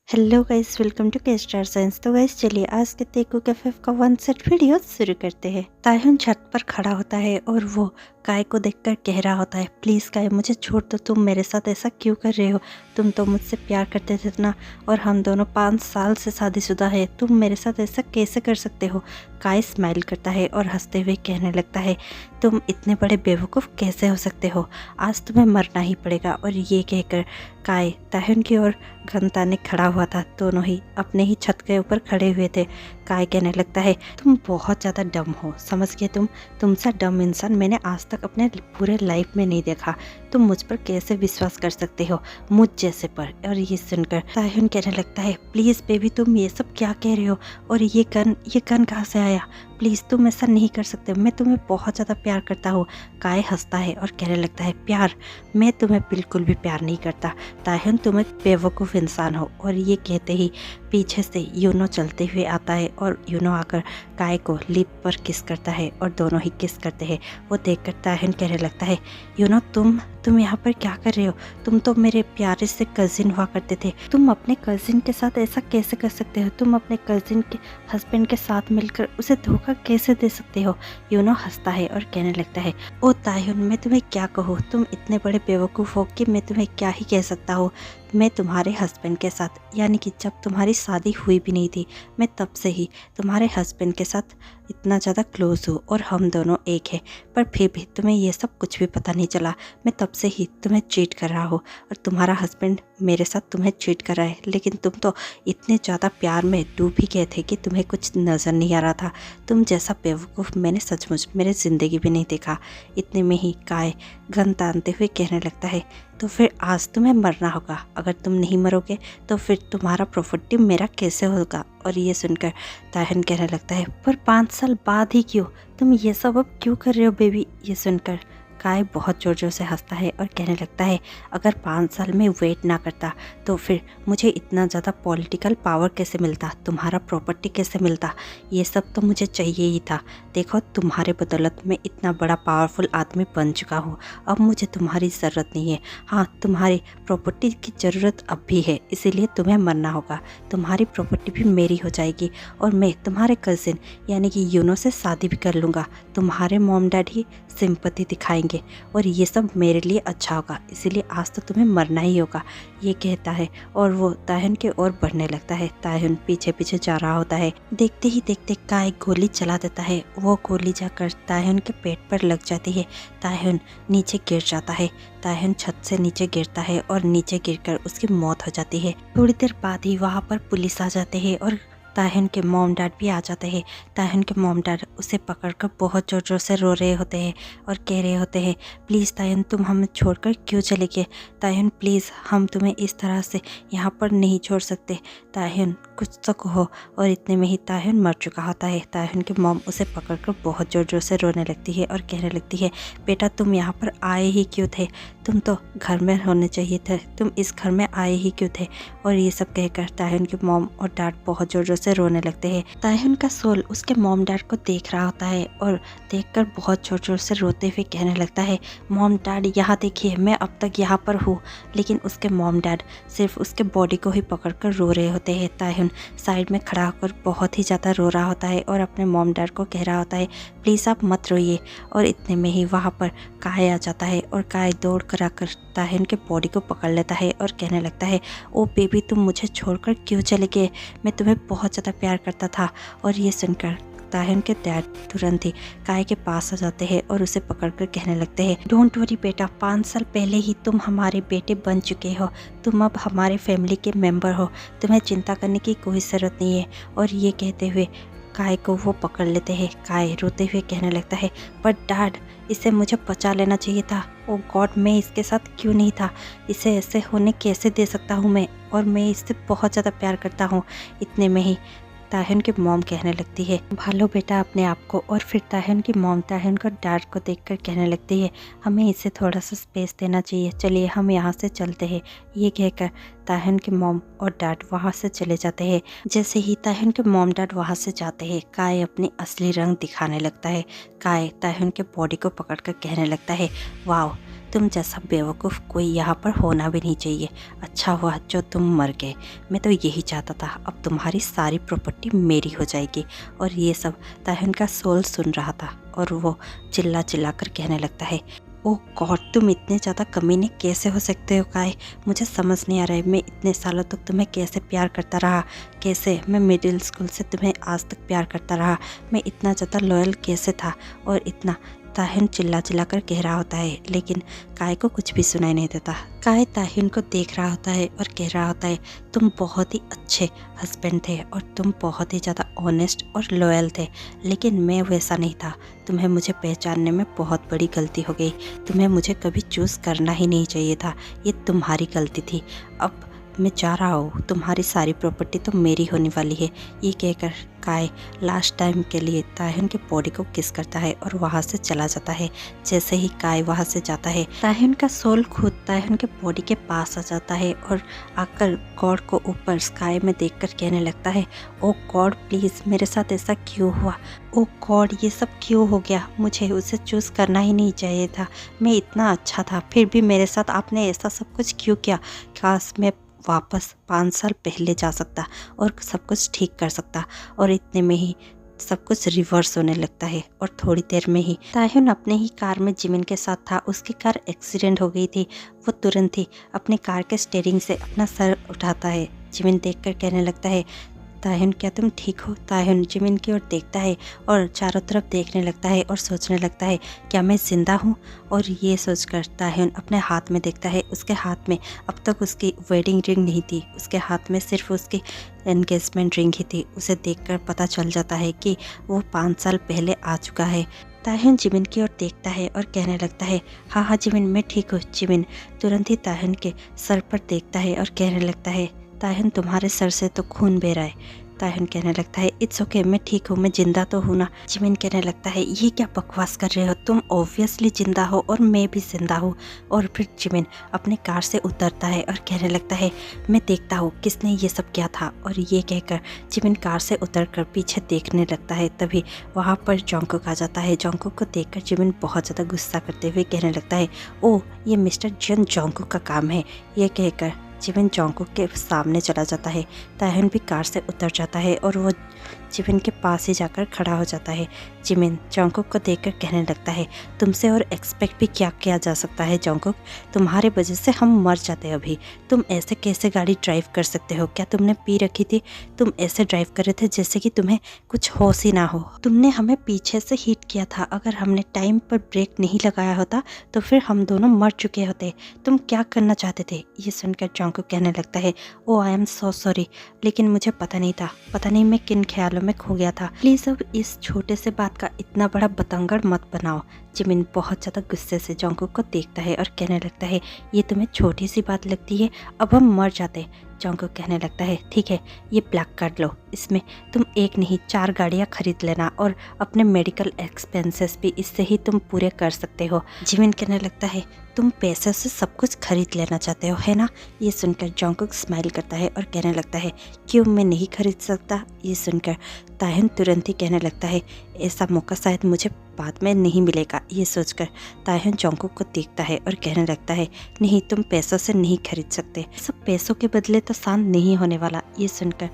Hello guys, welcome to के star signs. तो guys चलिए आज के तेकू कैफे का वन सेट वीडियो शुरू करते हैं। तायहुन छत पर खड़ा होता है और वो काय को देखकर कह रहा होता है, प्लीज़ काय मुझे छोड़ दो, तुम मेरे साथ ऐसा क्यों कर रहे हो? तुम तो मुझसे प्यार करते थे ना, और हम दोनों 5 साल से शादीशुदा है, तुम मेरे साथ ऐसा कैसे कर सकते हो? काय स्माइल करता है और हंसते हुए कहने लगता है, तुम इतने बड़े बेवकूफ़ कैसे हो सकते हो? आज तुम्हें मरना ही पड़ेगा। और ये कहकर काय तायहुन की ओर घन ताने खड़ा हुआ था। दोनों ही अपने ही छत के ऊपर खड़े हुए थे। काय कहने लगता है, तुम बहुत ज़्यादा डम हो, समझ गए तुमसा डम इंसान मैंने आज तक अपने पूरे लाइफ में नहीं देखा। तुम मुझ पर कैसे विश्वास कर सकते हो, मुझ जैसे पर? और ये सुनकर तायहुन कहने लगता है, प्लीज़ बेबी तुम ये सब क्या कह रहे हो? और ये गन कहाँ से आया? प्लीज़ तुम ऐसा नहीं कर सकते, मैं तुम्हें बहुत ज़्यादा प्यार करता हूँ। काय हंसता है और कहने लगता है, प्यार? मैं तुम्हें बिल्कुल भी प्यार नहीं करता तायहुन, तुम एक बेवकूफ़ इंसान हो। और ये कहते ही पीछे से यूनो चलते हुए आता है और यूनो आकर काय को लिप पर किस करता है और दोनों ही किस करते हैं। वो देखकर तायहुन कहने लगता है, यूनो तुम यहाँ पर क्या कर रहे हो? तुम तो मेरे प्यारे से कजिन हुआ करते थे, तुम अपने कजिन के साथ ऐसा कैसे कर सकते हो? तुम अपने कजिन के हस्बैंड के साथ मिलकर उसे धोखा कैसे दे सकते हो? यूनो हंसता है और कहने लगता है, ओ तायहुन मैं तुम्हें क्या कहूँ, तुम इतने बड़े बेवकूफ़ हो कि मैं तुम्हें क्या ही कह सकता हूँ। मैं तुम्हारे हस्बैंड के साथ, यानी कि जब तुम्हारी शादी हुई भी नहीं थी, मैं तब से ही तुम्हारे हस्बैंड के साथ इतना ज़्यादा क्लोज हूँ और हम दोनों एक हैं, पर फिर भी तुम्हें ये सब कुछ भी पता नहीं चला। मैं तब से ही तुम्हें चीट कर रहा हूँ और तुम्हारा हस्बैंड मेरे साथ तुम्हें चीट कर रहा है, लेकिन तुम तो इतने ज़्यादा प्यार में डूब ही गए थे कि तुम्हें कुछ नज़र नहीं आ रहा था। तुम जैसा बेवकूफ़ मैंने सचमुच मेरे ज़िंदगी भी नहीं देखा। इतने में ही काय गन तानते हुए कहने लगता है, तो फिर आज तुम्हें मरना होगा। अगर तुम नहीं मरोगे तो फिर तुम्हारा प्रॉपर्टी मेरा कैसे होगा? और ये सुनकर तायहुन कहने लगता है, पर 5 साल बाद ही क्यों? तुम ये सब अब क्यों कर रहे हो बेबी? ये सुनकर काय बहुत ज़ोर ज़ोर से हंसता है और कहने लगता है, अगर 5 साल में वेट ना करता तो फिर मुझे इतना ज़्यादा पॉलिटिकल पावर कैसे मिलता, तुम्हारा प्रॉपर्टी कैसे मिलता? ये सब तो मुझे चाहिए ही था। देखो तुम्हारे बदौलत मैं इतना बड़ा पावरफुल आदमी बन चुका हूँ, अब मुझे तुम्हारी ज़रूरत नहीं है। हाँ, तुम्हारी प्रॉपर्टी की ज़रूरत अब भी है, इसीलिए तुम्हें मरना होगा। तुम्हारी प्रॉपर्टी भी मेरी हो जाएगी और मैं तुम्हारे कज़िन यानी कि यूनो से शादी भी कर लूँगा। तुम्हारे मॉम डैड ही सिंपैथी दिखाएंगे और ये सब मेरे लिए अच्छा होगा, इसीलिए आज तो तुम्हें मरना ही होगा। ये कहता है और वो तायहुन की ओर बढ़ने लगता है। तायहुन पीछे पीछे जा रहा होता है। देखते ही देखते काय गोली चला देता है। वो गोली जाकर तायहुन के पेट पर लग जाती है। तायहुन नीचे गिर जाता है। तायहुन छत से नीचे गिरता है और नीचे गिरकर उसकी मौत हो जाती है। थोड़ी देर बाद ही वहाँ पर पुलिस आ जाते हैं और तायहुन के मॉम डैड भी आ जाते हैं। तायहुन के मॉम डैड उसे पकड़कर बहुत ज़ोर ज़ोर से रो रहे होते हैं और कह रहे होते हैं, प्लीज़ तायहुन तुम हमें छोड़कर क्यों चले गए? तायहुन प्लीज़ हम तुम्हें इस तरह से यहाँ पर नहीं छोड़ सकते। तायहुन कुछ तो कहो। और इतने में ही तायहुन मर चुका होता है। तायहुन की मॉम उसे पकड़कर बहुत ज़ोर ज़ोर से रोने लगती है और कहने लगती है, बेटा तुम यहाँ पर आए ही क्यों थे? तुम तो घर में होने चाहिए थे, तुम इस घर में आए ही क्यों थे? और ये सब कहकर तायहुन की मॉम और डैड बहुत ज़ोर ज़ोर से रोने लगते हैं। तायहुन का सोल उसके मॉम डैड को देख रहा होता है और देखकर बहुत ज़ोर ज़ोर से रोते हुए कहने लगता है, मॉम डैड यहाँ देखिए, मैं अब तक यहाँ पर हूँ। लेकिन उसके मॉम डैड सिर्फ उसके बॉडी को ही पकड़कर रो रहे होते हैं। तायहुन साइड में खड़ा होकर बहुत ही ज़्यादा रो रहा होता है और अपने मॉम डैड को कह रहा होता है, प्लीज़ आप मत रोइए। और इतने में ही वहाँ पर काय आ जाता है और काय दौड़ कर आकर तायहुन के बॉडी को पकड़ लेता है और कहने लगता है, ओ बेबी तुम मुझे छोड़कर क्यों चले गए? मैं तुम्हें बहुत ज़्यादा प्यार करता था। और ये सुनकर तायहुन के डैड तुरंत ही काय के पास आ जाते हैं और उसे पकड़कर कहने लगते हैं, डोंट वरी बेटा, 5 साल पहले ही तुम हमारे बेटे बन चुके हो, तुम अब हमारे फैमिली के मेंबर हो, तुम्हें चिंता करने की कोई ज़रूरत नहीं है। और ये कहते हुए काय को वो पकड़ लेते हैं। काय रोते हुए कहने लगता है, पर डैड इसे मुझे बचा लेना चाहिए था। ओ गॉड, मैं इसके साथ क्यों नहीं था? इसे ऐसे होने कैसे दे सकता हूँ मैं? और मैं इससे बहुत ज़्यादा प्यार करता हूँ। इतने में ही तायहुन की मॉम कहने लगती है, भालो बेटा अपने आप को। और फिर तायहुन की मॉम तायहुन को डैड को देखकर कहने लगती है, हमें इसे थोड़ा सा स्पेस देना चाहिए, चलिए हम यहाँ से चलते हैं। ये कहकर तायहुन के मॉम और डैड वहाँ से चले जाते हैं। जैसे ही तायहुन के मॉम डैड वहाँ से जाते हैं, काय अपनी असली रंग दिखाने लगता है। काय तायहुन के बॉडी को पकड़कर कहने लगता है, वाओ तुम जैसा बेवकूफ़ कोई यहाँ पर होना भी नहीं चाहिए। अच्छा हुआ जो तुम मर गए, मैं तो यही चाहता था। अब तुम्हारी सारी प्रॉपर्टी मेरी हो जाएगी। और ये सब ताहिन का सोल सुन रहा था और वो चिल्ला चिल्ला कर कहने लगता है, ओह गॉड, तुम इतने ज़्यादा कमीने कैसे हो सकते हो काय? मुझे समझ नहीं आ रहा है, मैं इतने सालों तक तुम्हें कैसे प्यार करता रहा, कैसे मैं मिडिल स्कूल से तुम्हें आज तक प्यार करता रहा, मैं इतना ज़्यादा लॉयल कैसे था। और इतना ताहिन चिल्ला चिल्ला कर कह रहा होता है, लेकिन काय को कुछ भी सुनाई नहीं देता। काय ताहिन को देख रहा होता है और कह रहा होता है, तुम बहुत ही अच्छे हस्बैंड थे और तुम बहुत ही ज़्यादा ऑनेस्ट और लॉयल थे, लेकिन मैं वैसा नहीं था। तुम्हें मुझे पहचानने में बहुत बड़ी गलती हो गई। तुम्हें मुझे कभी चूज़ करना ही नहीं चाहिए था। ये तुम्हारी गलती थी। अब मैं जा रहा हूँ, तुम्हारी सारी प्रॉपर्टी तो मेरी होने वाली है। ये कहकर काय लास्ट टाइम के लिए ताहिन की बॉडी को किस करता है और वहाँ से चला जाता है। जैसे ही काय वहाँ से जाता है, ताहिन का सोल खुद ताहिन के बॉडी के पास आ जाता है और आकर गॉड को ऊपर स्काई में देखकर कहने लगता है, ओ गॉड प्लीज़ मेरे साथ ऐसा क्यों हुआ? ओ गॉड ये सब क्यों हो गया? मुझे उसे चूज़ करना ही नहीं चाहिए था। मैं इतना अच्छा था, फिर भी मेरे साथ आपने ऐसा सब कुछ क्यों किया? काश मैं वापस 5 साल पहले जा सकता और सब कुछ ठीक कर सकता। और इतने में ही सब कुछ रिवर्स होने लगता है और थोड़ी देर में ही ताहिन अपने ही कार में जिमिन के साथ था। उसकी कार एक्सीडेंट हो गई थी। वो तुरंत ही अपने कार के स्टीयरिंग से अपना सर उठाता है। जिमिन देखकर कहने लगता है, ताहिन क्या तुम ठीक हो? ताहिन जिमिन की ओर देखता है और चारों तरफ देखने लगता है और सोचने लगता है, क्या मैं जिंदा हूँ? और ये सोचकर ताहिन अपने हाथ में देखता है। उसके हाथ में अब तक उसकी वेडिंग रिंग नहीं थी, उसके हाथ में सिर्फ उसकी एंगेजमेंट रिंग ही थी। उसे देखकर पता चल जाता है कि वो 5 साल पहले आ चुका है। ताहिन जिमिन की ओर देखता है और कहने लगता है, हाँ हाँ जिमिन मैं ठीक हूँ। जिमिन तुरंत ही ताहिन के सर पर देखता है और कहने लगता है, ताहिन तुम्हारे सर से तो खून बह रहा है। ताहिन कहने लगता है, इट्स ओके मैं ठीक हूँ, मैं जिंदा तो हूँ ना। जिमिन कहने लगता है, ये क्या बकवास कर रहे हो तुम? ऑब्वियसली जिंदा हो और मैं भी जिंदा हूँ। और फिर जिमिन अपने कार से उतरता है और कहने लगता है, मैं देखता हूँ किसने ये सब किया था। और ये कहकर जिमिन कार से उतरकर पीछे देखने लगता है। तभी वहाँ पर जोंगकुक आ जाता है। जोंगकुक को देखकर जिमिन बहुत ज़्यादा गुस्सा करते हुए कहने लगता है, ओह ये मिस्टर जन जोंगकुक का काम है। ये कहकर जिमिन जोंगकुक के सामने चला जाता है। ताहिन भी कार से उतर जाता है और वो जिमिन के पास ही जाकर खड़ा हो जाता है। जिमिन जोंगकुक को देखकर कहने लगता है, तुमसे और एक्सपेक्ट भी क्या किया जा सकता है जोंगकुक? तुम्हारे वजह से हम मर जाते अभी। तुम ऐसे कैसे गाड़ी ड्राइव कर सकते हो? क्या तुमने पी रखी थी? तुम ऐसे ड्राइव कर रहे थे जैसे कि तुम्हें कुछ होश ही ना हो। तुमने हमें पीछे से हिट किया था। अगर हमने टाइम पर ब्रेक नहीं लगाया होता तो फिर हम दोनों मर चुके होते। तुम क्या करना चाहते थे? ये सुनकर जोंगकुक कहने लगता है, ओ आई एम सो सॉरी, लेकिन मुझे पता नहीं था। पता नहीं मैं किन ख्यालों में खो गया था। प्लीज़ अब इस छोटे से बात का इतना बड़ा बतंगड़ मत बनाओ। जिमिन बहुत ज़्यादा गुस्से से जोंगकुक को देखता है और कहने लगता है, ये तुम्हें छोटी सी बात लगती है? अब हम मर जाते। जोंगकुक कहने लगता है, ठीक है ये ब्लैक कार्ड लो, इसमें तुम 1 नहीं 4 गाड़ियाँ खरीद लेना और अपने मेडिकल एक्सपेंसेस भी इससे ही तुम पूरे कर सकते हो। जिमिन कहने लगता है, तुम पैसे से सब कुछ खरीद लेना चाहते हो है ना? ये सुनकर जोंगकुक स्माइल करता है और कहने लगता है, क्यों मैं नहीं खरीद सकता? ये सुनकर ताहिन तुरंत ही कहने लगता है, ऐसा मौका शायद मुझे बाद में नहीं मिलेगा। ये सोचकर ताहिन जोंगकुक को देखता है और कहने लगता है, नहीं तुम पैसों से नहीं खरीद सकते, सब पैसों के बदले तो शांत नहीं होने वाला। ये सुनकर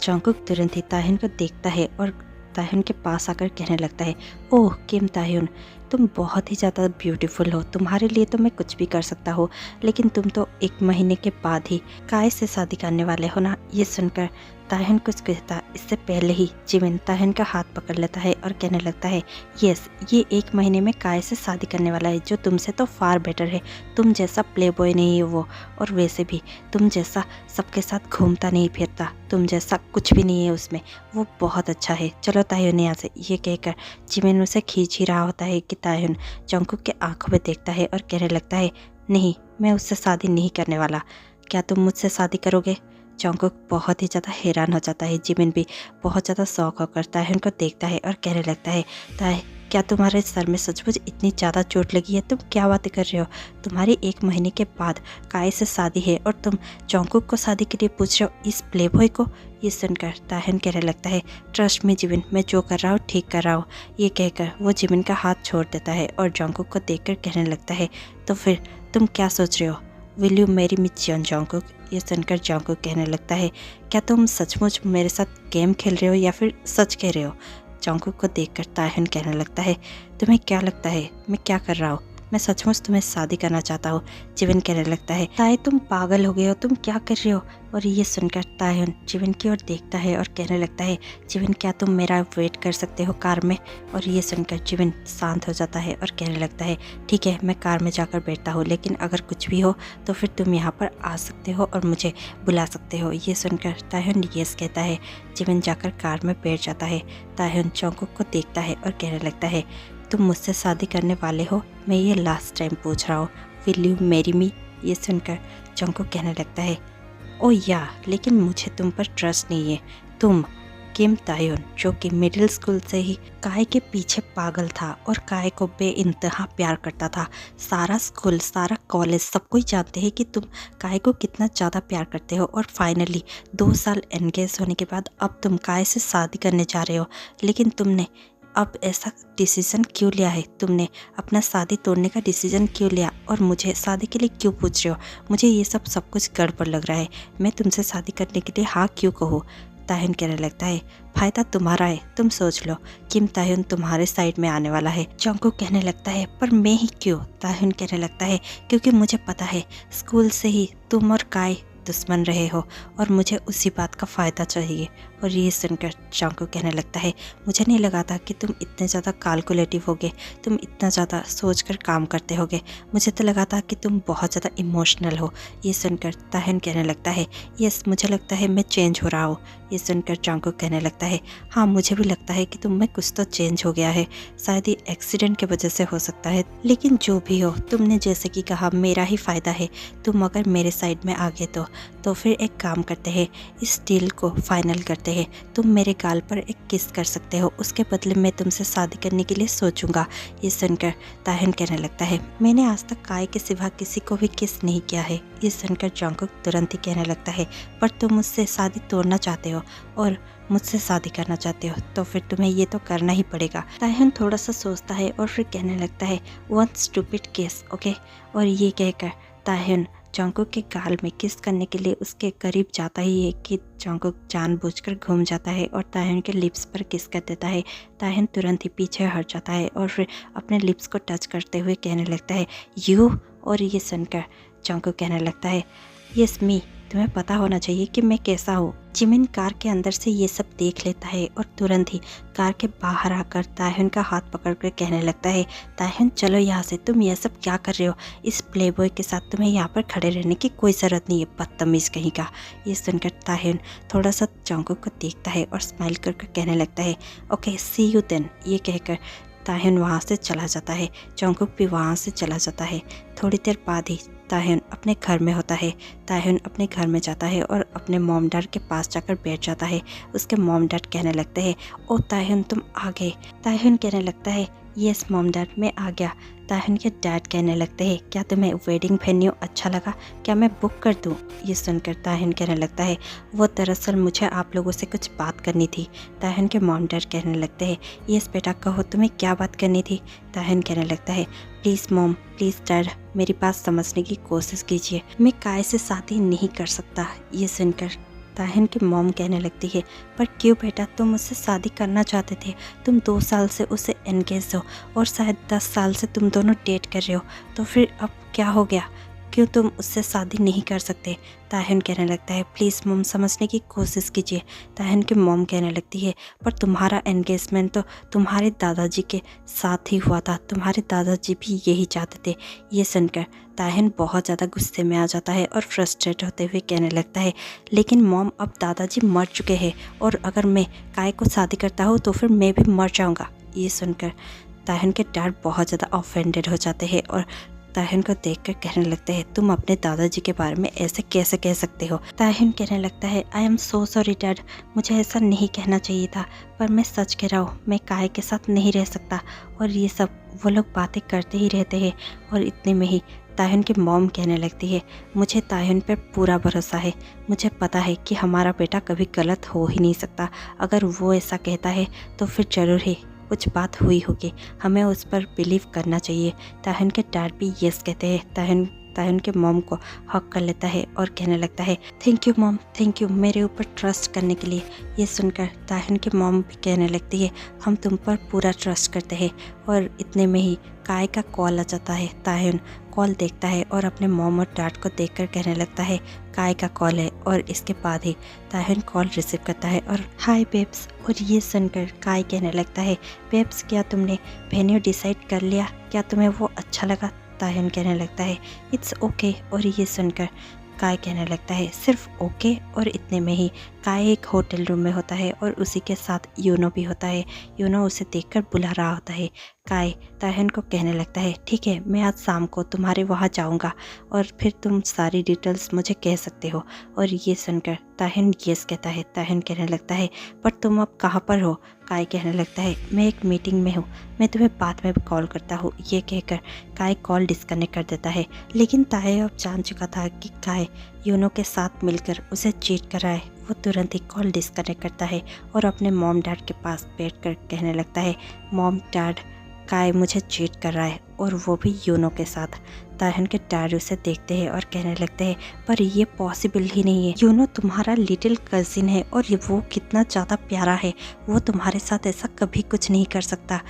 जोंगकुक तुरंत ही ताहिन को देखता है और ताहिन के पास आकर कहने लगता है, ओह किम ताहिन, तुम बहुत ही ज़्यादा ब्यूटीफुल हो। तुम्हारे लिए तो मैं कुछ भी कर सकता हूँ, लेकिन तुम तो 1 महीने के बाद ही काय से शादी करने वाले हो ना? ये सुनकर ताहिन कुछ कहता इससे पहले ही जिमिन ताहिन का हाथ पकड़ लेता है और कहने लगता है, यस ये 1 महीने में काय से शादी करने वाला है, जो तुमसे तो फार बेटर है। तुम जैसा प्ले बॉय नहीं है वो, और वैसे भी तुम जैसा सबके साथ घूमता नहीं फिरता, तुम जैसा कुछ भी नहीं है उसमें। वो बहुत अच्छा है। चलो ताहिन यहाँ से। ये कहकर जिमिन उसे खींच ही रहा होता है कि ताहिन जोंगकुक के आंखों में देखता है और कहने लगता है, नहीं मैं उससे शादी नहीं करने वाला। क्या तुम मुझसे शादी करोगे? जोंगकुक बहुत ही ज़्यादा हैरान हो जाता है। जिमिन भी बहुत ज़्यादा शौक होकर ताहिन को देखता है और कहने लगता है, क्या तुम्हारे सर में सचमुच इतनी ज़्यादा चोट लगी है? तुम क्या बातें कर रहे हो? तुम्हारी 1 महीने के बाद काय से शादी है और तुम जॉन्गकुक को शादी के लिए पूछ रहे हो, इस प्लेबॉय को? ये सुनकर ताहन कहने लगता है, ट्रस्ट मी जिमिन, मैं जो कर रहा हूँ ठीक कर रहा हूँ। ये कहकर वो जिमिन का हाथ छोड़ देता है और जॉन्गकुक को देखकर कहने लगता है, तो फिर तुम क्या सोच रहे हो? Will you marry me Jungkook? ये सुनकर जॉन्गकुक कहने लगता है, क्या तुम सचमुच मेरे साथ गेम खेल रहे हो या फिर सच कह रहे हो? जॉन्गकुक को देखकर ताहन कहने लगता है, तुम्हें क्या लगता है मैं क्या कर रहा हूँ? मैं सचमुच तुम्हें शादी करना चाहता हूँ। जिविन कहने लगता है, ताए तुम पागल हो गए हो, तुम क्या कर रहे हो? और ये सुनकर ताहन जिविन की ओर देखता है और कहने लगता है, जिविन क्या तुम मेरा वेट कर सकते हो कार में? और ये सुनकर जिविन शांत हो जाता है और कहने लगता है, ठीक है मैं कार में जाकर बैठता हूँ, लेकिन अगर कुछ भी हो तो फिर तुम यहाँ पर आ सकते हो और मुझे बुला सकते हो। ये सुनकर ताहन यस कहता है। जिविन जाकर कार में बैठ जाता है। ताहन जॉन्गकुक को देखता है और कहने लगता है, तुम मुझसे शादी करने वाले हो? मैं ये लास्ट टाइम पूछ रहा हूँ, विल यू मैरी मी? ये सुनकर जॉन्गकुक कहने लगता है, ओ या, लेकिन मुझे तुम पर ट्रस्ट नहीं है। तुम किम तायोन, जो कि मिडिल स्कूल से ही काय के पीछे पागल था और काय को बेइंतहा प्यार करता था। सारा स्कूल, सारा कॉलेज, सब कोई जानते हैं कि तुम काय को कितना ज़्यादा प्यार करते हो। और फाइनली 2 साल एंगेज होने के बाद अब तुम काय से शादी करने जा रहे हो। लेकिन तुमने अब ऐसा डिसीज़न क्यों लिया है? तुमने अपना शादी तोड़ने का डिसीज़न क्यों लिया और मुझे शादी के लिए क्यों पूछ रहे हो? मुझे ये सब कुछ गड़बड़ लग रहा है। मैं तुमसे शादी करने के लिए हाँ क्यों कहूँ? ताहन कहने लगता है, फायदा तुम्हारा है, तुम सोच लो, किम ताहन तुम्हारे साइड में आने वाला है। जॉन्गकुक कहने लगता है, पर मैं ही क्यों? ताहन कहने लगता है, क्योंकि मुझे पता है स्कूल से ही तुम और काय दुश्मन रहे हो और मुझे उसी बात का फ़ायदा चाहिए। और ये सुनकर जॉन्गकुक कहने लगता है, मुझे नहीं लगा था कि तुम इतने ज़्यादा कैलकुलेटिव होगे, तुम इतना ज़्यादा सोचकर काम करते होगे। मुझे तो लगा था कि तुम बहुत ज़्यादा इमोशनल हो। ये सुनकर ताहन कहने लगता है, यस मुझे लगता है मैं चेंज हो रहा हूँ। ये सुनकर जॉन्गकुक कहने लगता है, हाँ मुझे भी लगता है कि तुम में कुछ तो चेंज हो गया है, शायद ये एक्सीडेंट की वजह से हो सकता है। लेकिन जो भी हो, तुमने जैसे कि कहा मेरा ही फ़ायदा है, तुम अगर मेरे साइड में आ गए तो फिर एक काम करते हैं, इस डील को फाइनल करते हैं। तुम मेरे गाल पर एक किस कर सकते हो, उसके बदले मैं तुमसे शादी करने के लिए सोचूंगा। ये सुनकर ताहन कहने लगता है, मैंने आज तक काय के सिवा किसी को भी किस नहीं किया है। ये सुनकर जॉन्गकुक तुरंत ही कहने लगता है, पर तुम मुझसे शादी तोड़ना चाहते हो और मुझसे शादी करना चाहते हो तो फिर तुम्हें ये तो करना ही पड़ेगा। ताहन थोड़ा सा सोचता है और फिर कहने लगता है, वन स्टूपिड किस, ओके। और ये कहकर ताहन जॉन्गकुक के गाल में किस करने के लिए उसके करीब जाता ही है कि जॉन्गकुक जानबूझकर घूम जाता है और ताहन के लिप्स पर किस कर देता है। ताहन तुरंत ही पीछे हट जाता है और फिर अपने लिप्स को टच करते हुए कहने लगता है, यू। और ये सुनकर जॉन्गकुक कहने लगता है, यस मी, तुम्हें पता होना चाहिए कि मैं कैसा हूँ। जिमिन कार के अंदर से ये सब देख लेता है और तुरंत ही कार के बाहर आकर ताहन का हाथ पकड़कर कहने लगता है, ताहन चलो यहाँ से, तुम यह सब क्या कर रहे हो? इस प्लेबॉय के साथ तुम्हें यहाँ पर खड़े रहने की कोई ज़रूरत नहीं है, बदतमीज़ कहीं का। ये सुनकर ताहन थोड़ा सा जॉन्गकुक को देखता है और स्माइल करके कहने लगता है, ओके सी यू देन। ये कहकर ताहन वहाँ से चला जाता है। जॉन्गकुक भी वहाँ से चला जाता है। थोड़ी देर बाद ही ताहन अपने घर में होता है। ताहन अपने घर में जाता है और अपने मॉम डैड के पास जाकर बैठ जाता है। उसके मॉम डैड कहने लगते हैं, ओ ताहन तुम आ गए। ताहन कहने लगता है, यस मॉम डैड मैं आ गया। ताहन के डैड कहने लगते हैं, क्या तुम्हें वेडिंग वेन्यू अच्छा लगा? क्या मैं बुक कर दूं? ये सुनकर ताहन कहने लगता है, वो दरअसल मुझे आप लोगों से कुछ बात करनी थी। ताहन के मॉम डैड कहने लगते हैं, यस बेटा कहो, तुम्हें क्या बात करनी थी? ताहन कहने लगता है, प्लीज़ मॉम, प्लीज़ डैड, मेरी बात समझने की कोशिश कीजिए, मैं काय से शादी नहीं कर सकता। ये सुनकर ताहन की मॉम कहने लगती है, पर क्यों बेटा, तुम उससे शादी करना चाहते थे, तुम 2 साल से उससे एंगेज हो और शायद 10 साल से तुम दोनों डेट कर रहे हो, तो फिर अब क्या हो गया, क्यों तुम उससे शादी नहीं कर सकते? ताहन कहने लगता है, प्लीज़ मॉम समझने की कोशिश कीजिए। ताहन की मॉम कहने लगती है, पर तुम्हारा एंगेजमेंट तो तुम्हारे दादाजी के साथ ही हुआ था, तुम्हारे दादाजी भी यही चाहते थे। ये सुनकर ताहन बहुत ज़्यादा गुस्से में आ जाता है और फ्रस्ट्रेट होते हुए कहने लगता है, लेकिन मॉम अब दादाजी मर चुके हैं और अगर मैं काय को शादी करता हूँ तो फिर मैं भी मर जाऊँगा। ये सुनकर ताहन के डैड बहुत ज़्यादा ऑफेंडेड हो जाते हैं और ताहिन को देखकर कहने लगते हैं, तुम अपने दादाजी के बारे में ऐसे कैसे कह सकते हो। ताहिन कहने लगता है, I am so sorry dad, मुझे ऐसा नहीं कहना चाहिए था, पर मैं सच कह रहा हूँ, मैं काय के साथ नहीं रह सकता। और ये सब वो लोग बातें करते ही रहते हैं और इतने में ही ताहिन की मॉम कहने लगती है, मुझे ताहिन पे पूरा भरोसा है, मुझे पता है कि हमारा बेटा कभी गलत हो ही नहीं सकता। अगर वो ऐसा कहता है तो फिर जरूर ही कुछ बात हुई होगी, हमें उस पर बिलीव करना चाहिए। ताहिन के डैड भी यस कहते हैं। ताहिन के मॉम को हक कर लेता है और कहने लगता है, thank you mom, thank you मेरे ऊपर ट्रस्ट करने के लिए। ये सुनकर ताहिन की मॉम भी कहने लगती है, हम तुम पर पूरा ट्रस्ट करते हैं। और इतने में ही काय का कॉल आ जाता है। ताहिन कॉल देखता है और अपने मॉम और डैड को देखकर कहने लगता है, काय का कॉल है। और इसके बाद ही ताहिन कॉल रिसीव करता है और हाय बेब्स। और ये सुनकर काय कहने लगता है, बेब्स क्या तुमने वेन्यू डिसाइड कर लिया, क्या तुम्हें वो अच्छा लगा। ताहिन कहने लगता है, इट्स ओके। और ये सुनकर काय कहने लगता है, सिर्फ ओके। और इतने में ही काय एक होटल रूम में होता है और उसी के साथ यूनो भी होता है। यूनो उसे देखकर बुला रहा होता है। काय ताहिन को कहने लगता है, ठीक है, मैं आज शाम को तुम्हारे वहाँ जाऊँगा और फिर तुम सारी डिटेल्स मुझे कह सकते हो। और ये सुनकर ताहिन यस कहता है। ताहिन कहने लगता है, पर तुम अब कहाँ पर हो। काय कहने लगता है, मैं एक मीटिंग में हूँ, मैं तुम्हें बाद में कॉल करता हूँ। ये कहकर काय कॉल डिस्कनेक्ट कर देता है। लेकिन ताहिन अब जान चुका था कि काय यूनो के साथ मिलकर उसे चीट कर रहा है। वो तुरंत ही कॉल डिस्कनेक्ट करता है और अपने मॉम डैड के पास बैठकर कहने लगता है, मॉम डैड, काय मुझे चीट कर रहा है और वो भी यूनो के साथ। ताहिन के डैड उसे देखते हैं और कहने लगते हैं, पर ये पॉसिबल ही नहीं है, यूनो तुम्हारा लिटिल कजिन है और वो कितना ज़्यादा प्यारा है, वो तुम्हारे साथ ऐसा कभी कुछ नहीं कर सकता।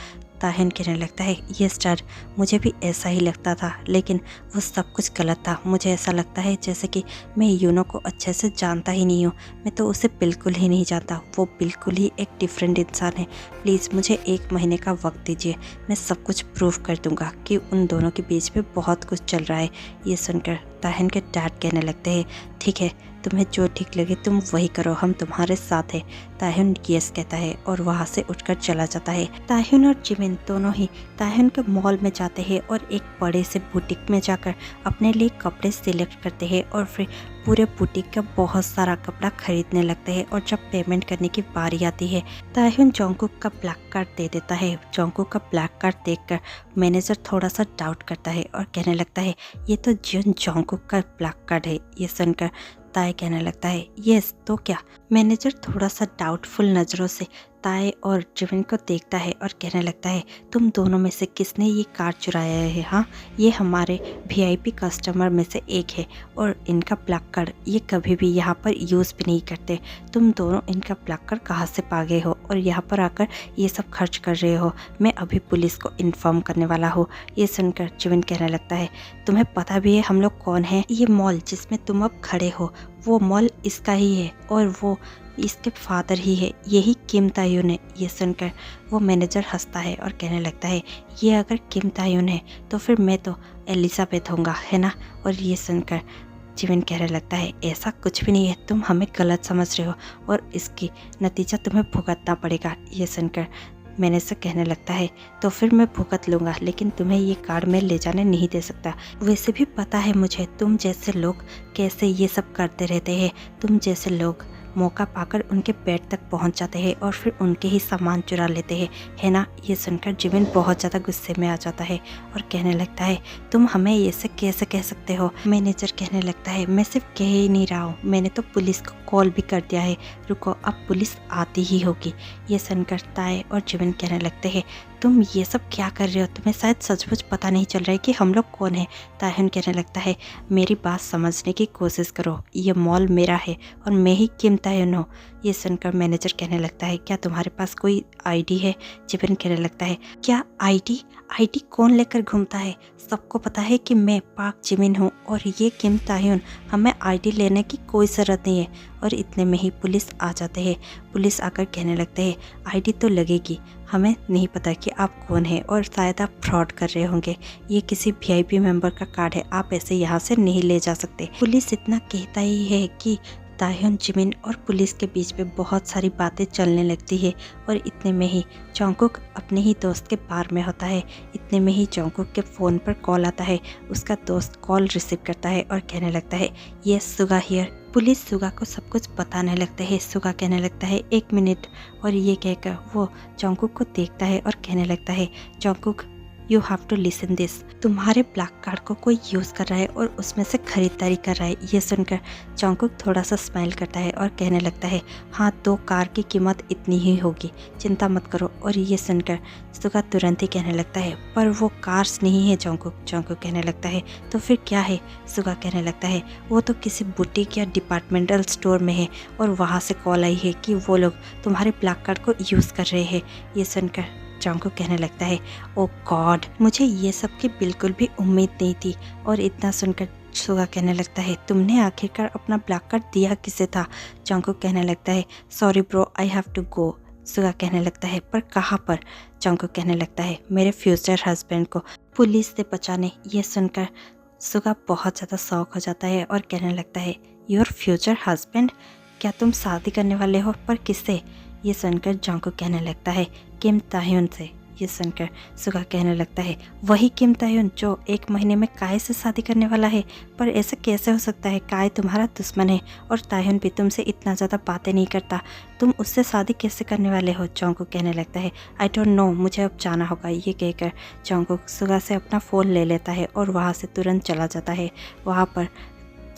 ताहिन कहने लगता है, यस डैड, मुझे भी ऐसा ही लगता था, लेकिन वो सब कुछ गलत था। मुझे ऐसा लगता है जैसे कि मैं यूनो को अच्छे से जानता ही नहीं हूँ, मैं तो उसे बिल्कुल ही नहीं जानता, वो बिल्कुल ही एक डिफरेंट इंसान है। प्लीज़ मुझे 1 महीने का वक्त दीजिए, मैं सब कुछ प्रूव कर दूँगा कि उन दोनों के बीच में बहुत कुछ चल रहा है। ये सुनकर ताहिन के डैड कहने लगते हैं, ठीक है, तुम्हें जो ठीक लगे तुम वही करो, हम तुम्हारे साथ हैं। ताहिन यस कहता है और वहाँ से उठकर चला जाता है। ताहिन और जिमिन दोनों ही ताहिन के मॉल में जाते हैं और एक बड़े से बुटीक में जाकर अपने लिए कपड़े सिलेक्ट करते हैं और फिर पूरे बुटीक का बहुत सारा कपड़ा खरीदने लगते हैं। और जब पेमेंट करने की बारी आती है, ताहिन जोंगकुक का ब्लैक कार्ड दे देता है। जोंगकुक का ब्लैक कार्ड देखकर मैनेजर थोड़ा सा डाउट करता है और कहने लगता है, ये तो जोंगकुक का ब्लैक कार्ड है। ये सुनकर ताय कहने लगता है, यस तो क्या। मैनेजर थोड़ा सा डाउटफुल नज़रों से ताय और जिमिन को देखता है और कहने लगता है, तुम दोनों में से किसने ये कार्ड चुराया है। हाँ, ये हमारे VIP कस्टमर में से एक है और इनका ब्लैक कार्ड ये कभी भी यहाँ पर यूज़ भी नहीं करते। तुम दोनों इनका ब्लैक कार्ड कहाँ से पा गए हो और यहाँ पर आकर ये सब खर्च कर रहे हो। मैं अभी पुलिस को इन्फॉर्म करने वाला हूँ। ये सुनकर जिमिन कहने लगता है, तुम्हें पता भी है हम लोग कौन हैं। ये मॉल जिसमें तुम अब खड़े हो वो मॉल इसका ही है और वो इसके फादर ही है, यही किम तायुन है। ये सुनकर वो मैनेजर हंसता है और कहने लगता है, ये अगर किम तायुन है तो फिर मैं तो एलिजाबेथ होऊंगा, है ना। और ये सुनकर जिमिन कहने लगता है, ऐसा कुछ भी नहीं है, तुम हमें गलत समझ रहे हो और इसकी नतीजा तुम्हें भुगतना पड़ेगा। ये सुनकर मैनेजर कहने लगता है, तो फिर मैं भुगत लूँगा, लेकिन तुम्हें ये कार्ड मैं ले जाने नहीं दे सकता। वैसे भी पता है मुझे तुम जैसे लोग कैसे ये सब करते रहते हैं। तुम जैसे लोग मौका पाकर उनके पेट तक पहुंच जाते हैं और फिर उनके ही सामान चुरा लेते हैं, है ना। ये सुनकर जिमिन बहुत ज़्यादा गुस्से में आ जाता है और कहने लगता है, तुम हमें ये से कैसे कह सकते हो। मैनेजर कहने लगता है, मैं सिर्फ कह ही नहीं रहा हूँ, मैंने तो पुलिस को कॉल भी कर दिया है, रुको अब पुलिस आती ही होगी। ये सुनकर ताय और जिमिन कहने लगते हैं, तुम ये सब क्या कर रहे हो, तुम्हें शायद सचमुच पता नहीं चल रहा है कि हम लोग कौन है। ताहिन कहने लगता है, मेरी बात समझने की कोशिश करो, ये मॉल मेरा है और मैं ही किम तायुन हूँ। ये सुनकर मैनेजर कहने लगता है, क्या तुम्हारे पास कोई ID है। जिमिन कहने लगता है, क्या ID कौन लेकर घूमता है, सबको पता है कि मैं पाक जिमिन हूँ और ये किम तायुन, हमें ID लेने की कोई ज़रूरत नहीं है। और इतने में ही पुलिस आ जाते हैं। पुलिस आकर कहने लगते हैं, ID तो लगेगी, हमें नहीं पता कि आप कौन हैं और शायद आप फ्रॉड कर रहे होंगे, ये किसी VIP मेंबर का कार्ड है, आप ऐसे यहाँ से नहीं ले जा सकते। पुलिस इतना कहता ही है कि ताह्युन, जिमिन और पुलिस के बीच में बहुत सारी बातें चलने लगती है और इतने में ही जंगकुक अपने ही दोस्त के बार में होता है। इतने में ही जंगकुक के फ़ोन पर कॉल आता है। उसका दोस्त कॉल रिसीव करता है और कहने लगता है ये सुगा हियर। पुलिस सुगा को सब कुछ बताने लगता है। सुगा कहने लगता है 1 मिनट, और ये कहकर वो जंगकुक को देखता है और कहने लगता है Jungkook you have to listen this. तुम्हारे ब्लैक कार्ड को कोई यूज़ कर रहा है और उसमें से खरीदारी कर रहा है। ये सुनकर जंगकुक थोड़ा सा स्माइल करता है और कहने लगता है हाँ 2 कार की कीमत इतनी ही होगी, चिंता मत करो। और ये सुनकर सुगा तुरंत ही कहने लगता है पर वो कार्स नहीं है जंगकुक। जंगकुक कहने लगता है तो फिर क्या है? सुगा कहने लगता है वो तो किसी बुटीक या डिपार्टमेंटल स्टोर में है और वहाँ से कॉल आई है कि वो लोग तुम्हारे ब्लैक कार्ड को यूज़ कर रहे हैं। ये सुनकर जंगकुक कहने लगता है ओ गॉड, मुझे ये सब की बिल्कुल भी उम्मीद नहीं थी। और इतना सुनकर सुगा कहने लगता है तुमने आखिरकार अपना ब्लैक कार्ड दिया किसे था? जंगकुक कहने लगता है sorry bro I have to go. Suga कहने लगता है पर कहाँ पर? जंगकुक कहने लगता है मेरे फ्यूचर हस्बैंड को पुलिस से बचाने। ये सुनकर सुगा बहुत ज़्यादा शॉक हो जाता है और कहने लगता है योर फ्यूचर हस्बैंड? क्या तुम शादी करने वाले हो? पर किससे? ये सुनकर जंगकुक कहने लगता है किम ताह्युन से। ये सुनकर सुगा कहने लगता है वही किम ताह्युन जो 1 महीने में काय से शादी करने वाला है। पर ऐसा कैसे हो सकता है? काय तुम्हारा दुश्मन है और ताह्युन भी तुमसे इतना ज़्यादा बातें नहीं करता, तुम उससे शादी कैसे करने वाले हो? जंगकुक कहने लगता है आई डोंट नो, मुझे अब जाना होगा। ये कहकर जंगकुक सुगा से अपना फ़ोन ले लेता है और वहाँ से तुरंत चला जाता है। वहाँ पर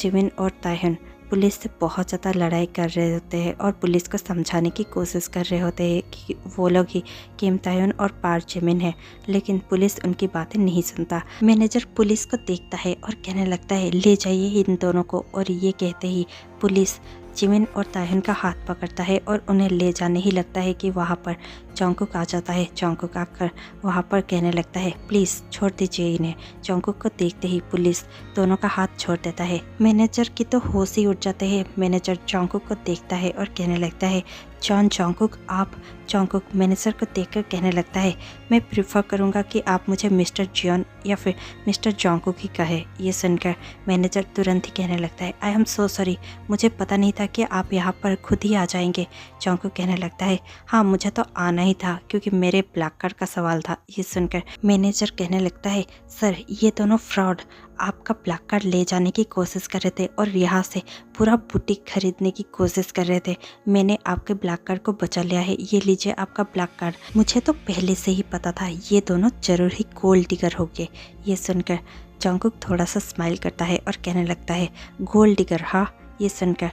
जिमिन और ताह्युन पुलिस से बहुत ज़्यादा लड़ाई कर रहे होते हैं और पुलिस को समझाने की कोशिश कर रहे होते हैं कि वो लोग ही किम ताह्युन और पार्क जिमिन है, लेकिन पुलिस उनकी बातें नहीं सुनता। मैनेजर पुलिस को देखता है और कहने लगता है ले जाइए इन दोनों को। और ये कहते ही पुलिस जिमिन और ताह्युन का हाथ पकड़ता है और उन्हें ले जाने ही लगता है कि वहाँ पर जंगकुक आ जाता है। जंगकुक आकर वहाँ पर कहने लगता है प्लीज़ छोड़ दीजिए इन्हें। जंगकुक को देखते ही पुलिस दोनों का हाथ छोड़ देता है। मैनेजर की तो होश ही उड़ जाते हैं। मैनेजर जंगकुक को देखता है और कहने लगता है जॉन जंगकुक आप? जंगकुक मैनेजर को देखकर कहने लगता है मैं प्रेफर करूँगा कि आप मुझे मिस्टर जॉन या फिर मिस्टर जंगकुक ही कहे। ये सुनकर मैनेजर तुरंत ही कहने लगता है आई एम सो सॉरी, मुझे पता नहीं था कि आप यहाँ पर खुद ही आ जाएंगे। जंगकुक कहने लगता है हाँ मुझे तो आना ही था क्योंकि मेरे ब्लैक कार्ड का सवाल था। ये सुनकर मैनेजर कहने लगता है सर ये दोनों फ्रॉड आपका ब्लैक कार्ड ले जाने की कोशिश कर रहे थे और यहाँ से पूरा बुटीक खरीदने की कोशिश कर रहे थे। मैंने आपके ब्लैक कार्ड को बचा लिया है, ये लीजिए आपका ब्लैक कार्ड। मुझे तो पहले से ही पता था ये दोनों जरूर ही गोल्ड डिगर होंगे। ये सुनकर जंगकुक थोड़ा सा स्माइल करता है और कहने लगता है गोल्ड डिगर? हाँ। ये सुनकर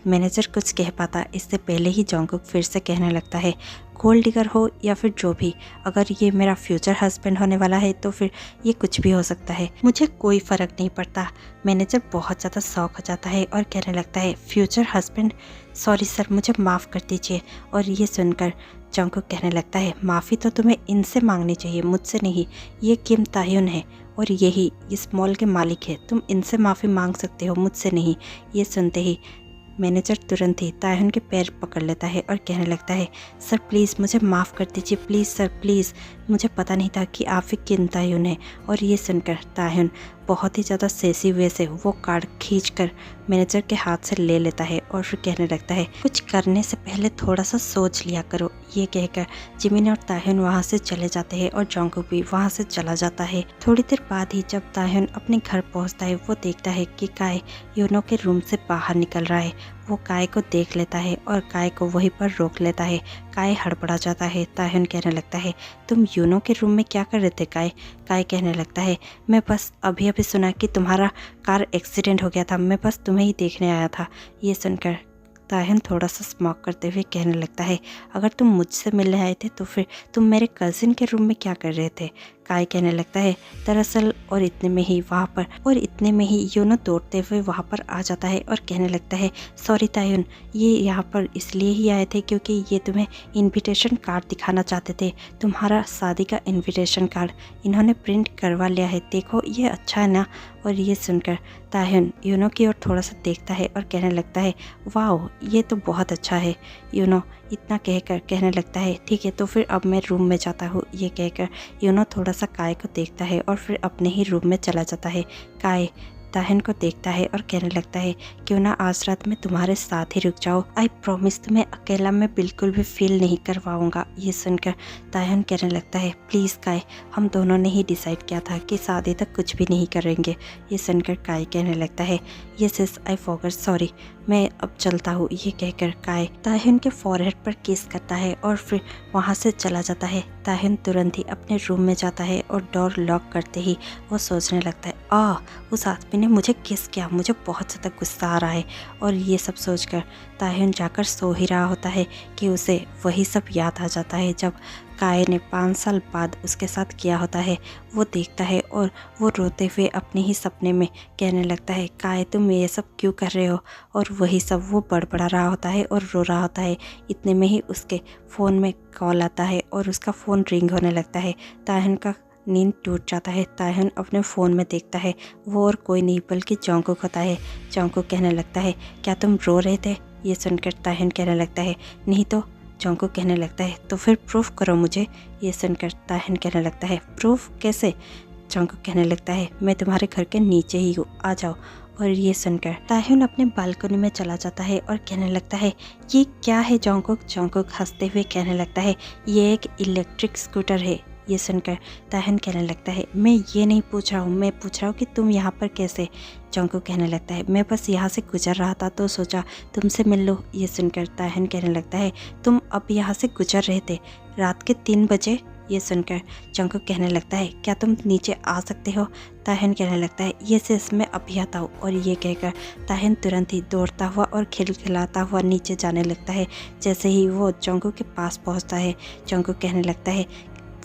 मैनेजर कुछ कह पाता इससे पहले ही जंगकुक फिर से कहने लगता है गोल्ड डिगर हो या फिर जो भी, अगर ये मेरा फ्यूचर हस्बैंड होने वाला है तो फिर ये कुछ भी हो सकता है, मुझे कोई फ़र्क नहीं पड़ता। मैनेजर बहुत ज़्यादा शौक हो जाता है और कहने लगता है फ्यूचर हस्बैंड? सॉरी सर मुझे माफ़ कर दीजिए। और ये सुनकर जंगकुक कहने लगता है माफ़ी तो तुम्हें इनसे मांगनी चाहिए, मुझसे नहीं। ये किम ताह्युन है और यही इस मॉल के मालिक है, तुम इनसे माफ़ी मांग सकते हो, मुझसे नहीं। ये सुनते ही मैनेजर तुरंत ही ताह्युन के पैर पकड़ लेता है और कहने लगता है सर प्लीज़ मुझे माफ़ कर दीजिए, प्लीज़ सर प्लीज़, मुझे पता नहीं था कि आप ही किन ताह्युन है। और ये सुनकर ताह्युन बहुत ही ज़्यादा सेसी वे से वो कार्ड खींचकर मैनेजर के हाथ से ले लेता है और फिर कहने लगता है कुछ करने से पहले थोड़ा सा सोच लिया करो। ये कहकर जिमिन और ताह्युन वहाँ से चले जाते हैं और जंगकुक भी वहाँ से चला जाता है। थोड़ी देर बाद ही जब ताह्युन अपने घर पहुँचता है वो देखता है कि काय यूनो के रूम से बाहर निकल रहा है। वो काय को देख लेता है और काय को वहीं पर रोक लेता है। काय हड़बड़ा जाता है। ताह्युन कहने लगता है तुम यूनो के रूम में क्या कर रहे थे काय? काय कहने लगता है मैं बस अभी अभी सुना कि तुम्हारा कार एक्सीडेंट हो गया था, मैं बस तुम्हें ही देखने आया था। ये सुनकर ताह्युन थोड़ा सा स्मॉक करते हुए कहने लगता है अगर तुम मुझसे मिलने आए थे तो फिर तुम मेरे कज़िन के रूम में क्या कर रहे थे? काय कहने लगता है दरअसल और इतने में ही यूनो दौड़ते हुए वहाँ पर आ जाता है और कहने लगता है सॉरी ताह्युन, ये यहाँ पर इसलिए ही आए थे क्योंकि ये तुम्हें इनविटेशन कार्ड दिखाना चाहते थे, तुम्हारा शादी का इनविटेशन कार्ड इन्होंने प्रिंट करवा लिया है, देखो ये अच्छा है ना। और ये सुनकर ताह्युन यूनो की ओर थोड़ा सा देखता है और कहने लगता है वाह ये तो बहुत अच्छा है। यूनो इतना कहकर कहने लगता है ठीक है तो फिर अब मैं रूम में जाता हूँ। ये कहकर यूनो थोड़ा सा काय को देखता है और फिर अपने ही रूम में चला जाता है। काय ताहन को देखता है और कहने लगता है क्यों ना आज रात में तुम्हारे साथ ही रुक जाओ, आई प्रॉमिस तुम्हें अकेला मैं बिल्कुल भी फील नहीं करवाऊंगा। ये सुनकर ताहन कहने लगता है प्लीज़ काय, हम दोनों ने ही डिसाइड किया था कि शादी तक कुछ भी नहीं करेंगे। ये सुनकर काय कहने लगता है yes yes I forgot, sorry मैं अब चलता हूँ। ये कहकर काय ताहन के फॉरहेड पर किस करता है और फिर वहाँ से चला जाता है। ताहन तुरंत ही अपने रूम में जाता है और डोर लॉक करते ही वो सोचने लगता है उस आदमी ने मुझे किस किया, मुझे बहुत ज़्यादा गुस्सा आ रहा है। और ये सब सोचकर ताहन जाकर सो ही रहा होता है कि उसे वही सब याद आ जाता है जब काय ने 5 साल बाद उसके साथ किया होता है। वो देखता है और वो रोते हुए अपने ही सपने में कहने लगता है काय तुम ये सब क्यों कर रहे हो, और वही सब वो बड़बड़ा रहा होता है और रो रहा होता है। इतने में ही उसके फ़ोन में कॉल आता है और उसका फ़ोन रिंग होने लगता है। ताहन का नींद टूट जाता है। ताहन अपने फ़ोन में देखता है वो और कोई नहीं बल्कि जोंगकुक होता है। जोंगकुक कहने लगता है क्या तुम रो रहे थे। ये सुनकर ताहन कहने लगता है नहीं तो। जोंगकुक कहने लगता है तो फिर प्रूफ करो मुझे। ये सुनकर ताहन कहने लगता है प्रूफ कैसे। जोंगकुक कहने लगता है मैं तुम्हारे घर के नीचे ही हूँ, आ जाओ। और ये सुनकर ताहन अपने बालकनी में चला जाता है और कहने लगता है ये क्या है जोंगकुक। जोंगकुक हंसते हुए कहने लगता है ये एक इलेक्ट्रिक स्कूटर है। ये सुनकर ताहन कहने लगता है मैं ये नहीं पूछ रहा हूँ, मैं पूछ रहा हूँ कि तुम यहाँ पर कैसे। जोंगकुक कहने लगता है मैं बस यहाँ से गुजर रहा था तो सोचा तुमसे मिल लो। ये सुनकर ताहन कहने लगता है तुम अब यहाँ से गुजर रहे थे रात के 3 बजे। ये सुनकर जोंगकुक कहने लगता है क्या तुम नीचे आ सकते हो। ताहन कहने लगता है ये सिर्फ मैं अभी आता हूँ। और ये कहकर ताहन तुरंत ही दौड़ता हुआ और खिलखिलाता हुआ नीचे जाने लगता है। जैसे ही वो जोंगकुक के पास पहुँचता है जोंगकुक कहने लगता है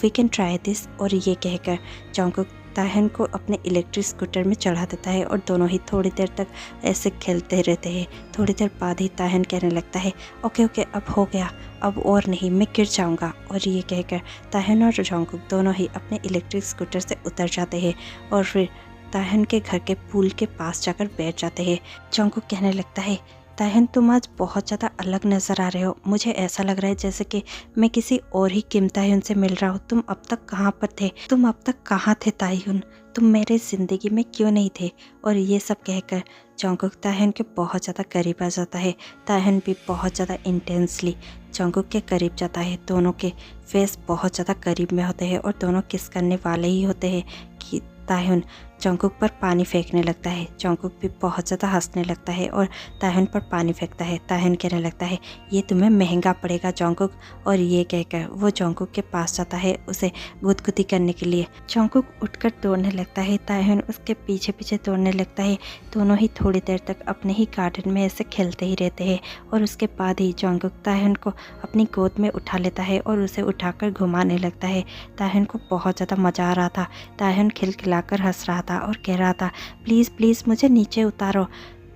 वी कैन ट्राई दिस। और ये कहकर जोंगकुक ताहन को अपने इलेक्ट्रिक स्कूटर में चढ़ा देता है और दोनों ही थोड़ी देर तक ऐसे खेलते रहते हैं। थोड़ी देर बाद ही ताहन कहने लगता है ओके ओके अब हो गया, अब और नहीं, मैं गिर जाऊंगा। और ये कहकर ताहन और जोंगकुक दोनों ही अपने इलेक्ट्रिक स्कूटर से उतर जाते हैं और फिर ताहन के घर के पूल के पास जाकर बैठ जाते हैं। जोंगकुक कहने लगता है ताहन तुम आज बहुत ज़्यादा अलग नज़र आ रहे हो, मुझे ऐसा लग रहा है जैसे कि मैं किसी और ही किमतायुन से मिल रहा हूँ। तुम अब तक कहाँ पर थे, तुम अब तक कहाँ थे तायुन, तुम मेरे ज़िंदगी में क्यों नहीं थे। और ये सब कहकर जोंगकुक ताहन के बहुत ज़्यादा करीब आ जाता है। ताहन भी बहुत ज़्यादा इंटेंसली जोंगकुक के करीब जाता है। दोनों के फेस बहुत ज़्यादा करीब में होते हैं और दोनों किस करने वाले ही होते हैं कि ताहन जोंगकुक पर पानी फेंकने लगता है। जोंगकुक भी बहुत ज़्यादा हंसने लगता है और ताहन पर पानी फेंकता है। ताहन कहने लगता है ये तुम्हें महंगा पड़ेगा जोंगकुक। और ये कहकर वो जोंगकुक के पास जाता है उसे गुदगुदी करने के लिए। जोंगकुक उठकर दौड़ने लगता है, ताहन उसके पीछे पीछे दौड़ने लगता है। दोनों ही थोड़ी देर तक अपने ही गार्डन में ऐसे खेलते ही रहते हैं और उसके बाद ही जोंगकुक ताहन को अपनी गोद में उठा लेता है और उसे उठाकर घुमाने लगता है। ताहन को बहुत ज़्यादा मज़ा आ रहा था। ताहन खिलखिलाकर हंस रहा था और कह रहा था प्लीज़ प्लीज़ मुझे नीचे उतारो।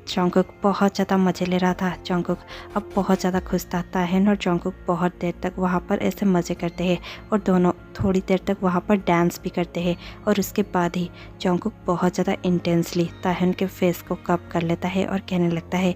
जोंगकुक बहुत ज़्यादा मज़े ले रहा था। जोंगकुक अब बहुत ज़्यादा खुश था। ताहन और जोंगकुक बहुत देर तक वहाँ पर ऐसे मज़े करते हैं और दोनों थोड़ी देर तक वहाँ पर डांस भी करते हैं। और उसके बाद ही जोंगकुक बहुत ज़्यादा इंटेंसली ताहन के फेस को कप कर लेता है और कहने लगता है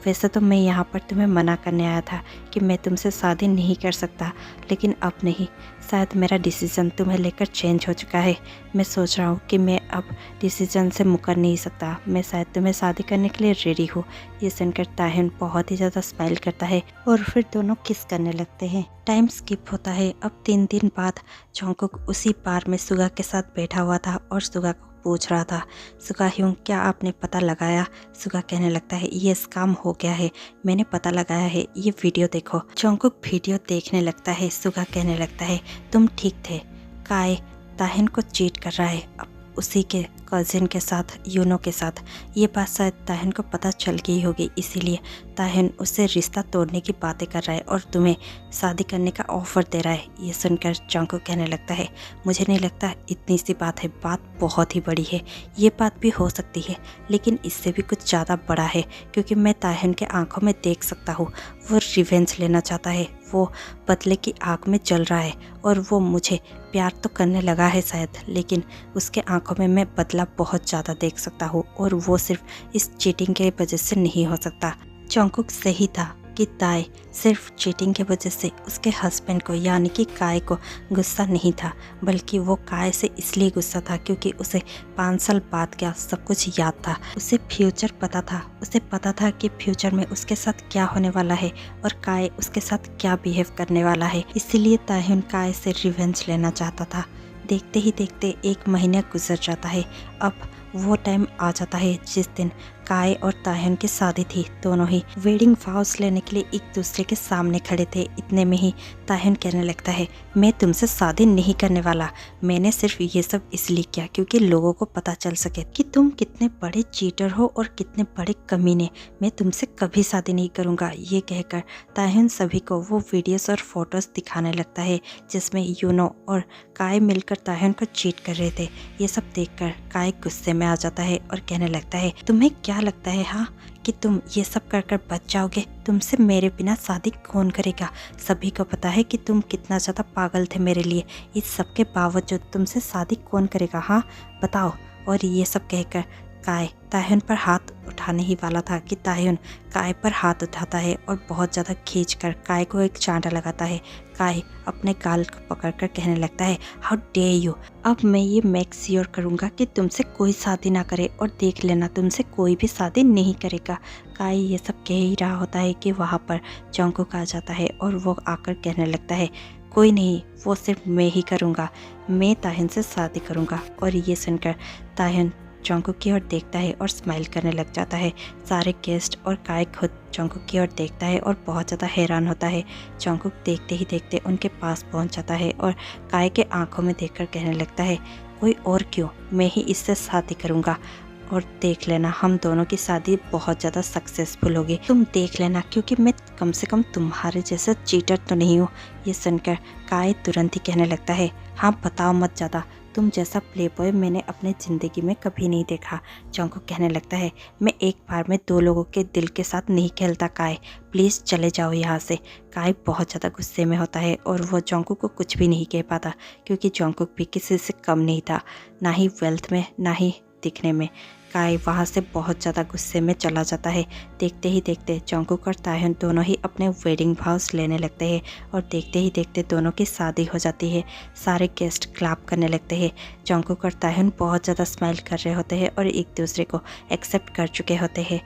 वैसे तो मैं यहाँ पर तुम्हें मना करने आया था कि मैं तुमसे शादी नहीं कर सकता, लेकिन अब नहीं, शायद मेरा डिसीज़न तुम्हें लेकर चेंज हो चुका है। मैं सोच रहा हूँ कि मैं अब डिसीज़न से मुकर नहीं सकता, मैं शायद तुम्हें शादी करने के लिए रेडी हूँ। ये सुनकर ताहन बहुत ही ज़्यादा स्माइल करता है और फिर दोनों किस करने लगते हैं। टाइम स्किप होता है। अब 3 दिन बाद जोंगकुक उसी बार में सुगा के साथ बैठा हुआ था और सुगा को पूछ रहा था सुगा ह्यूंग क्या आपने पता लगाया। सुगा कहने लगता है ये स्कैम हो गया है, मैंने पता लगाया है, ये वीडियो देखो। जोंगकुक वीडियो देखने लगता है। सुगा कहने लगता है तुम ठीक थे, काय ताहन को चीट कर रहा है अब उसी के कज़िन के साथ, यूनो के साथ। ये बात शायद ताहन को पता चल गई होगी, इसीलिए ताहन उससे रिश्ता तोड़ने की बातें कर रहा है और तुम्हें शादी करने का ऑफ़र दे रहा है। ये सुनकर जोंगकुक कहने लगता है मुझे नहीं लगता इतनी सी बात है, बात बहुत ही बड़ी है। ये बात भी हो सकती है लेकिन इससे भी कुछ ज़्यादा बड़ा है, क्योंकि मैं ताहन के आंखों में देख सकता हूँ वो रिवेंज लेना चाहता है, वो बदले की आग में जल रहा है और वो मुझे प्यार तो करने लगा है शायद, लेकिन उसके आंखों में मैं बदला बहुत ज़्यादा देख सकता हूँ और वो सिर्फ इस चीटिंग के वजह से नहीं हो सकता। जोंगकुक सही था, कि ताई सिर्फ चीटिंग की वजह से उसके हस्बैंड को यानी कि काय को गुस्सा नहीं था, बल्कि वो काय से इसलिए गुस्सा था क्योंकि उसे 5 साल बाद क्या सब कुछ याद था। उसे फ्यूचर पता था, उसे पता था कि फ्यूचर में उसके साथ क्या होने वाला है और काय उसके साथ क्या बिहेव करने वाला है। इसीलिए ताह्युन काय से रिवेंज लेना चाहता था। देखते ही देखते 1 महीना गुजर जाता है। अब वो टाइम आ जाता है जिस दिन काय और ताह्युन की शादी थी। दोनों ही वेडिंग वाउस लेने के लिए एक दूसरे के सामने खड़े थे। इतने में ही ताह्युन कहने लगता है, मैं तुमसे शादी नहीं करने वाला। मैंने सिर्फ ये सब इसलिए किया क्योंकि लोगों को पता चल सके कि तुम कितने बड़े चीटर हो और कितने बड़े कमीने। मैं तुमसे कभी शादी नहीं करूँगा। ये कहकर ताह्युन सभी को वो वीडियोस और फोटोज दिखाने लगता है जिसमें यूनो और काय मिलकर ताह्युन को चीट कर रहे थे। ये सब देखकर काय गुस्से में आ जाता है और कहने लगता है, तुम्हें क्या लगता है हाँ कि तुम ये सब कर कर बच जाओगे? तुमसे मेरे बिना शादी कौन करेगा? सभी को पता है कि तुम कितना ज़्यादा पागल थे मेरे लिए। इस सब के बावजूद तुमसे शादी कौन करेगा? हाँ बताओ। और ये सब कहकर काय ताह्युन पर हाथ उठाने ही वाला था कि ताह्युन काय पर हाथ उठाता है और बहुत ज़्यादा खींचकर काय को एक चांटा लगाता है। काय अपने गाल को पकड़कर कहने लगता है, हाउ डे यू, अब मैं ये मेक श्योर करूँगा कि तुमसे कोई शादी ना करे और देख लेना तुमसे कोई भी शादी नहीं करेगा। काय ये सब कह ही रहा होता है कि वहाँ पर जंगकुक आ जाता है और वो आकर कहने लगता है, कोई नहीं, वो सिर्फ मैं ही करूँगा, मैं ताह्युन से शादी करूँगा। और ये सुनकर ताह्युन जंगकुक की ओर देखता है और स्माइल करने लग जाता है। सारे गेस्ट और काय खुद जंगकुक की ओर देखता है और बहुत ज़्यादा हैरान होता है। जंगकुक देखते ही देखते उनके पास पहुंच जाता है और काय के आंखों में देखकर कहने लगता है, कोई और क्यों, मैं ही इससे शादी करूँगा और देख लेना हम दोनों की शादी बहुत ज़्यादा सक्सेसफुल होगी। तुम देख लेना क्योंकि मैं कम से कम तुम्हारे जैसा चीटर तो नहीं हूँ। ये सुनकर काय तुरंत ही कहने लगता है, हाँ बताओ मत ज़्यादा, तुम जैसा प्ले बॉय मैंने अपने ज़िंदगी में कभी नहीं देखा। जंगकुक कहने लगता है, मैं एक बार में 2 लोगों के दिल के साथ नहीं खेलता काय, प्लीज़ चले जाओ यहाँ से। काय बहुत ज़्यादा गुस्से में होता है और वो जंगकुक को कुछ भी नहीं कह पाता क्योंकि जंगकुक भी किसी से कम नहीं था, ना ही वेल्थ में ना ही दिखने में। काय वहाँ से बहुत ज़्यादा गुस्से में चला जाता है। देखते ही देखते जंगकुक और ताह्युन दोनों ही अपने वेडिंग वाउस लेने लगते हैं और देखते ही देखते दोनों की शादी हो जाती है। सारे गेस्ट क्लैप करने लगते हैं। जंगकुक और ताह्युन बहुत ज़्यादा स्माइल कर रहे होते हैं और एक दूसरे को एक्सेप्ट कर चुके होते हैं।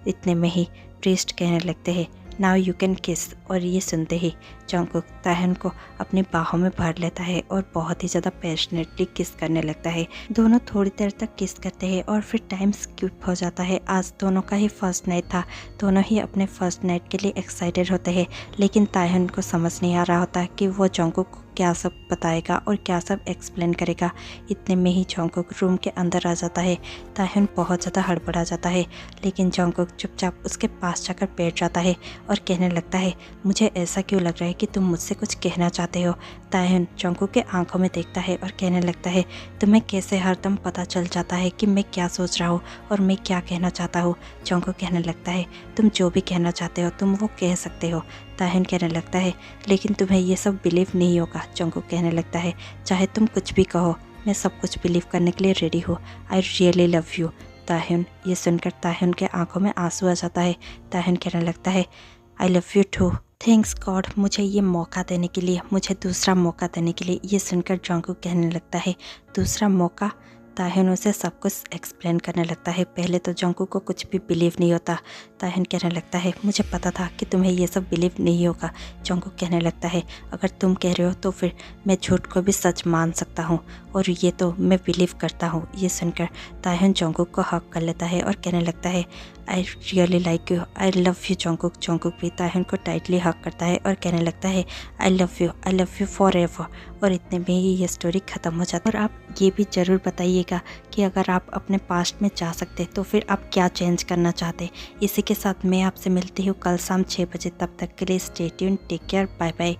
इतने में ही प्रीस्ट कहने लगते हैं, नाउ यू कैन किस। और ये सुनते ही जंगकुक ताह्युन को अपनी बाहों में भर लेता है और बहुत ही ज़्यादा पैशनेटली किस करने लगता है। दोनों थोड़ी देर तक किस करते हैं और फिर टाइम स्किप हो जाता है। आज दोनों का ही फर्स्ट नाइट था। दोनों ही अपने फर्स्ट नाइट के लिए एक्साइटेड होते हैं, लेकिन ताह्युन को समझ नहीं आ रहा होता कि वो जंगकुक को क्या सब बताएगा और क्या सब एक्सप्लेन करेगा। इतने में ही जंगकुक रूम के अंदर आ जाता है। ताह्युन बहुत ज़्यादा हड़बड़ा जाता है, लेकिन जंगकुक चुपचाप उसके पास जाकर बैठ जाता है और कहने लगता है, मुझे ऐसा क्यों लग रहा है कि तुम मुझसे कुछ कहना चाहते हो। ताह्युन जंगकुक के आंखों में देखता है और कहने लगता है, तुम्हें कैसे हरदम पता चल जाता है कि मैं क्या सोच रहा हूँ और मैं क्या कहना चाहता हूँ। जंगकुक कहने लगता है, तुम जो भी कहना चाहते हो तुम वो कह सकते हो। ताह्युन कहने लगता है, लेकिन तुम्हें ये सब बिलीव नहीं होगा। जंगकुक कहने लगता है, चाहे तुम कुछ भी कहो मैं सब कुछ बिलीव करने के लिए रेडी हूँ। I really love you. Taehyun ये सुनकर ताह्युन के आंखों में आंसू आ जाता है। ताह्युन कहने लगता है, I love you too. Thanks God मुझे ये मौका देने के लिए, मुझे दूसरा मौका देने के लिए। ये सुनकर जंगकुक कहने लगता है, दूसरा मौका? ताह्युन उसे सब कुछ एक्सप्लेन करने लगता है। पहले तो जंगकुक को कुछ भी बिलीव नहीं होता। ताह्युन कहने लगता है, मुझे पता था कि तुम्हें ये सब बिलीव नहीं होगा। जंगकुक कहने लगता है, अगर तुम कह रहे हो तो फिर मैं झूठ को भी सच मान सकता हूँ और ये तो मैं बिलीव करता हूँ। ये सुनकर ताह्युन जंगकुक को हक कर लेता है और कहने लगता है, I really like you, I love you Jungkook. Jungkook भी ताह्युन को टाइटली हक करता है और कहने लगता है, I love you for ever. और इतने में ही ये स्टोरी ख़त्म हो जाती है। और आप ये भी ज़रूर बताइएगा कि अगर आप अपने पास्ट में जा सकते तो फिर आप क्या चेंज करना चाहते। इसी के साथ मैं आपसे मिलती हूँ कल शाम 6 बजे। तब तक के लिए stay tuned, take care, bye bye.